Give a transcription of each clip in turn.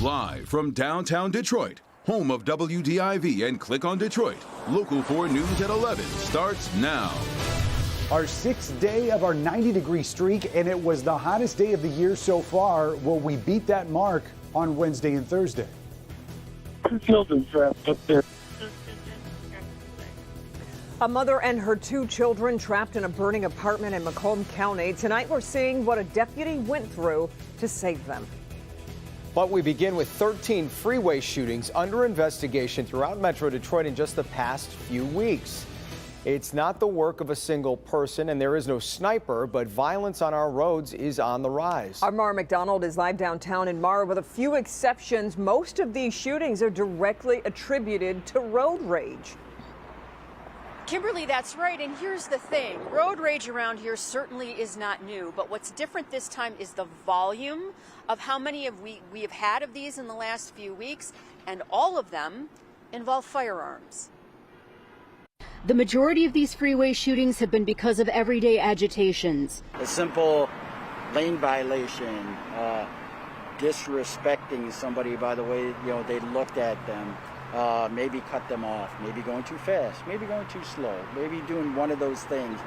Live from downtown Detroit, home of WDIV and Click on Detroit, Local 4 News at 11 starts now. Our sixth day of our 90-degree streak, and it was the hottest day of the year so far. Will we beat that mark on Wednesday and Thursday? Children trapped up there. A mother and her two children trapped in a burning apartment in Macomb County. Tonight we're seeing what a deputy went through to save them. But we begin with 13 freeway shootings under investigation throughout Metro Detroit in just the past few weeks. It's not the work of a single person, and there is no sniper, but violence on our roads is on the rise. Our Mara McDonald is live downtown in Mara. With a few exceptions, most of these shootings are directly attributed to road rage. Kimberly, that's right. And here's the thing. Road rage around here certainly is not new. But what's different this time is the volume of how many we have had of these in the last few weeks. And all of them involve firearms. The majority of these freeway shootings have been because of everyday agitations. A simple lane violation, disrespecting somebody by the way they looked at them. Maybe cut them off, maybe going too fast, maybe going too slow, maybe doing one of those things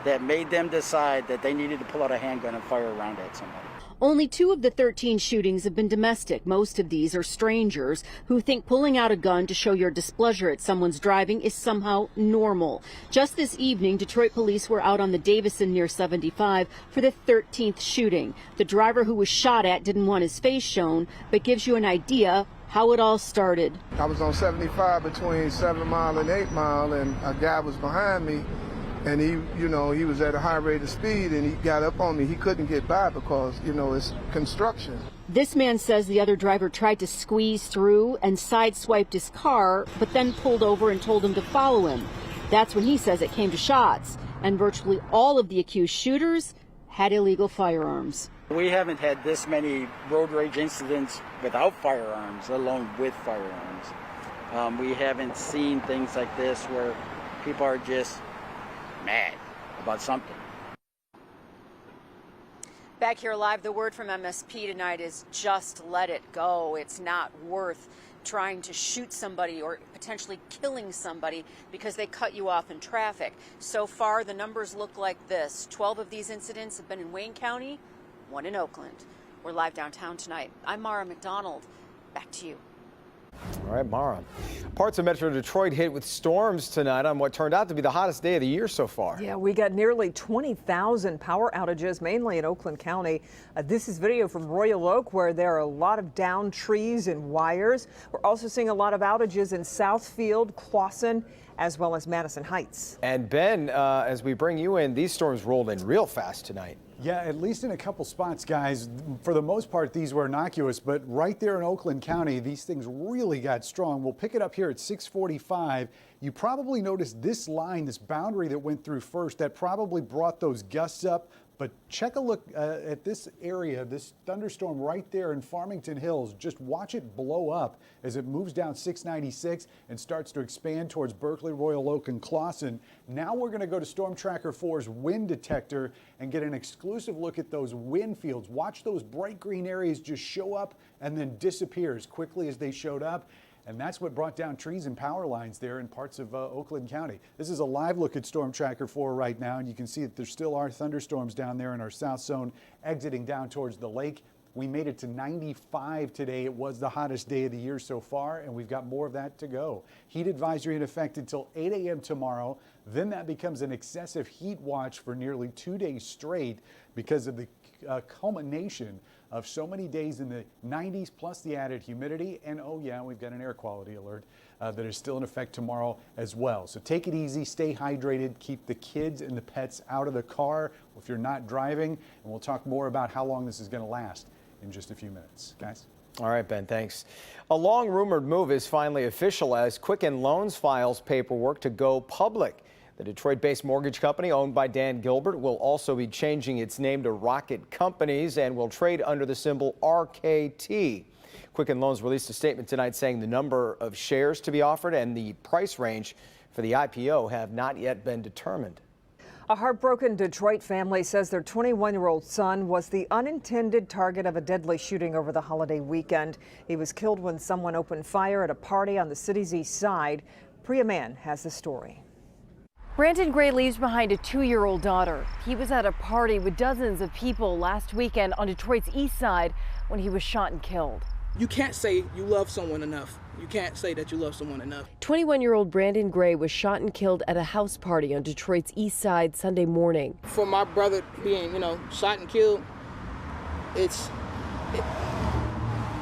that made them decide that they needed to pull out a handgun and fire around at somebody. Only 2 of the 13 shootings have been domestic. Most of these are strangers who think pulling out a gun to show your displeasure at someone's driving is somehow normal. Just this evening, Detroit police were out on the Davison near 75 for the 13th shooting. The driver who was shot at didn't want his face shown, but gives you an idea how it all started. I was on 75 between 7 Mile and 8 Mile, and a guy was behind me, and he was at a high rate of speed, and he got up on me. He couldn't get by because, it's construction. This man says the other driver tried to squeeze through and sideswiped his car, but then pulled over and told him to follow him. That's when he says it came to shots, and virtually all of the accused shooters had illegal firearms. We haven't had this many road rage incidents without firearms, let alone with firearms. We haven't seen things like this where people are just mad about something. Back here live, the word from MSP tonight is just let it go. It's not worth trying to shoot somebody or potentially killing somebody because they cut you off in traffic. So far, the numbers look like this. 12 of these incidents have been in Wayne County, 1 in Oakland. We're live downtown tonight. I'm Mara McDonald. Back to you. All right, Mara. Parts of Metro Detroit hit with storms tonight on what turned out to be the hottest day of the year so far. Yeah, we got nearly 20,000 power outages, mainly in Oakland County. This is video from Royal Oak, where there are a lot of downed trees and wires. We're also seeing a lot of outages in Southfield, Clawson, as well as Madison Heights. And Ben, as we bring you in, these storms rolled in real fast tonight. Yeah, at least in a couple spots, guys. For the most part, these were innocuous, but right there in Oakland County, these things really got strong. We'll pick it up here at 6:45. You probably noticed this line, this boundary that went through first, that probably brought those gusts up. But check a look at this area, this thunderstorm right there in Farmington Hills. Just watch it blow up as it moves down 696 and starts to expand towards Berkeley, Royal Oak, and Clawson. Now we're going to go to Storm Tracker 4's wind detector and get an exclusive look at those wind fields. Watch those bright green areas just show up and then disappear as quickly as they showed up. And that's what brought down trees and power lines there in parts of Oakland County. This is a live look at Storm Tracker 4 right now, and you can see that there still are thunderstorms down there in our south zone exiting down towards the lake. We made it to 95 today. It was the hottest day of the year so far, and we've got more of that to go. Heat advisory in effect until 8 a.m. tomorrow. Then that becomes an excessive heat watch for nearly 2 days straight because of the culmination of so many days in the 90s plus the added humidity. And oh yeah, we've got an air quality alert that is still in effect tomorrow as well. So take it easy, stay hydrated, keep the kids and the pets out of the car if you're not driving. And we'll talk more about how long this is going to last in just a few minutes. Guys? All right, Ben, thanks. A long rumored move is finally official as Quicken Loans files paperwork to go public. The Detroit-based mortgage company owned by Dan Gilbert will also be changing its name to Rocket Companies and will trade under the symbol RKT. Quicken Loans released a statement tonight saying the number of shares to be offered and the price range for the IPO have not yet been determined. A heartbroken Detroit family says their 21-year-old son was the unintended target of a deadly shooting over the holiday weekend. He was killed when someone opened fire at a party on the city's east side. Priya Mann has the story. Brandon Gray leaves behind a 2-year-old daughter. He was at a party with dozens of people last weekend on Detroit's east side when he was shot and killed. You can't say you love someone enough. You can't say that you love someone enough. 21-year-old Brandon Gray was shot and killed at a house party on Detroit's east side Sunday morning. For my brother being, shot and killed, it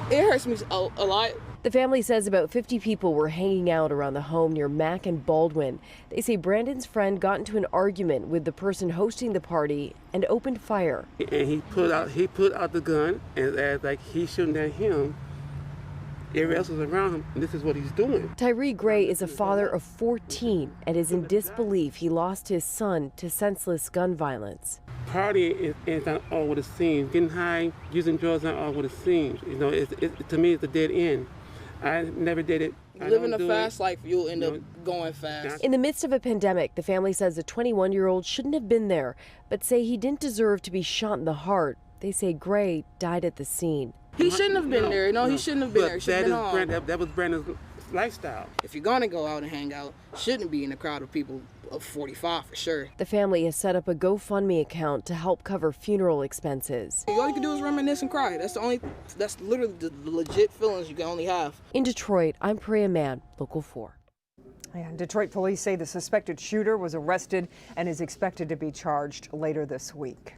hurts me a lot. The family says about 50 people were hanging out around the home near Mack and Baldwin. They say Brandon's friend got into an argument with the person hosting the party and opened fire. And he put out the gun, and as like he's shooting at him, everybody else was around him, and this is what he's doing. Tyree Gray is a father of 14 and is in disbelief he lost his son to senseless gun violence. Partying is not all what it seems. Getting high, using drugs, not all what it seems. To me, it's a dead end. I never did it. Living a fast life, you'll end up going fast. In the midst of a pandemic, the family says the 21-year-old shouldn't have been there, but say he didn't deserve to be shot in the heart. They say Gray died at the scene. He shouldn't have been there. He shouldn't have been there. That was Brandon's lifestyle. If you're going to go out and hang out, shouldn't be in a crowd of people of 45 for sure. The family has set up a GoFundMe account to help cover funeral expenses. All you can do is reminisce and cry. That's literally the legit feelings you can only have. In Detroit, I'm Priya Mann, Local 4. And Detroit police say the suspected shooter was arrested and is expected to be charged later this week.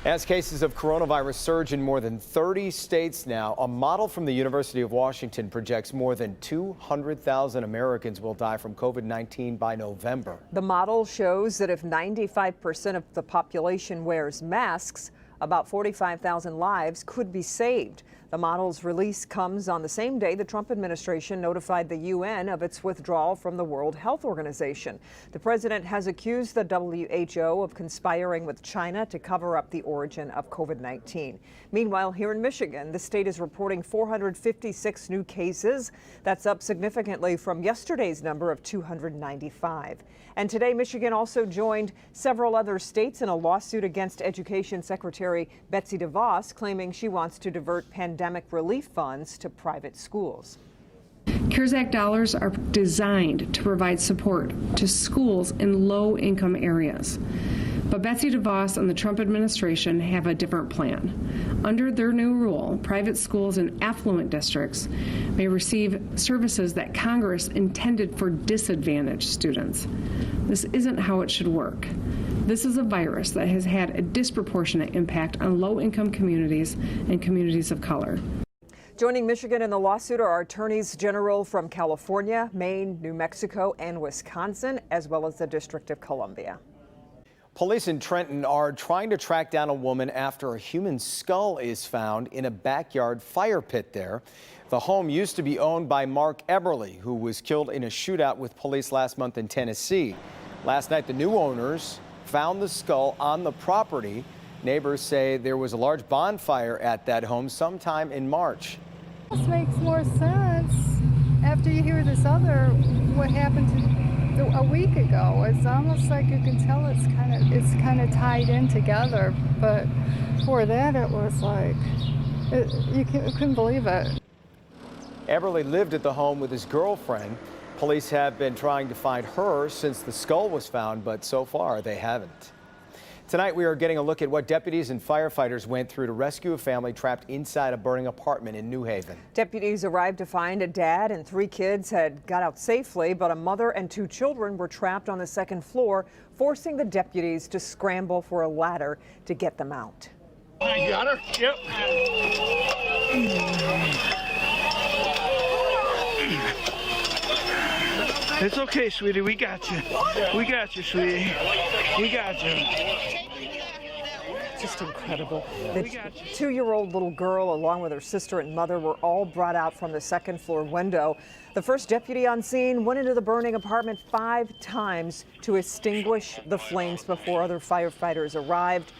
As cases of coronavirus surge in more than 30 states now, a model from the University of Washington projects more than 200,000 Americans will die from COVID-19 by November. The model shows that if 95% of the population wears masks, about 45,000 lives could be saved. The model's release comes on the same day the Trump administration notified the UN of its withdrawal from the World Health Organization. The president has accused the WHO of conspiring with China to cover up the origin of COVID-19. Meanwhile, here in Michigan, the state is reporting 456 new cases. That's up significantly from yesterday's number of 295. And today, Michigan also joined several other states in a lawsuit against Education Secretary Betsy DeVos, claiming she wants to divert pandemic relief funds to private schools. CARES Act dollars are designed to provide support to schools in low-income areas. But Betsy DeVos and the Trump administration have a different plan. Under their new rule, private schools in affluent districts may receive services that Congress intended for disadvantaged students. This isn't how it should work. This is a virus that has had a disproportionate impact on low-income communities and communities of color. Joining Michigan in the lawsuit are attorneys general from California, Maine, New Mexico, and Wisconsin, as well as the District of Columbia. Police in Trenton are trying to track down a woman after a human skull is found in a backyard fire pit there. The home used to be owned by Mark Eberly, who was killed in a shootout with police last month in Tennessee. Last night, the new owners found the skull on the property. Neighbors say there was a large bonfire at that home sometime in March. This makes more sense after you hear this other, what happened a week ago. It's almost like you can tell it's kind of tied in together, but for that it was like, you couldn't believe it. Eberly lived at the home with his girlfriend. Police have been trying to find her since the skull was found, but so far they haven't. Tonight we are getting a look at what deputies and firefighters went through to rescue a family trapped inside a burning apartment in New Haven. Deputies arrived to find a dad and 3 kids had got out safely, but a mother and 2 children were trapped on the 2nd floor, forcing the deputies to scramble for a ladder to get them out. I got her. Yep. It's okay, sweetie. We got you. We got you, sweetie. We got you. Just incredible. The 2-year-old little girl, along with her sister and mother, were all brought out from the 2nd floor window. The first deputy on scene went into the burning apartment 5 times to extinguish the flames before other firefighters arrived.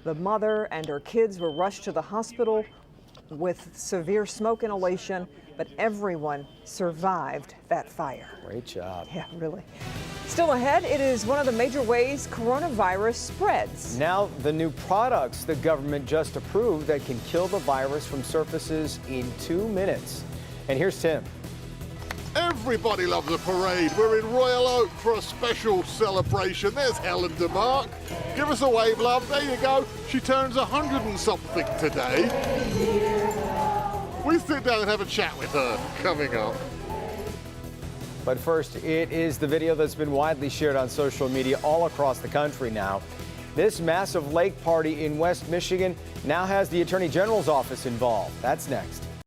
The mother and her kids were rushed to the hospital with severe smoke inhalation, but everyone survived that fire. Great job. Yeah, really. Still ahead, it is one of the major ways coronavirus spreads. Now, the new products the government just approved that can kill the virus from surfaces in 2 minutes. And here's Tim. Everybody loves a parade. We're in Royal Oak for a special celebration. There's Helen DeMarc. Give us a wave, love. There you go. She turns 100 and something today. We sit down and have a chat with her coming up. But first, it is the video that's been widely shared on social media all across the country now. This massive lake party in West Michigan now has the Attorney General's office involved. That's next.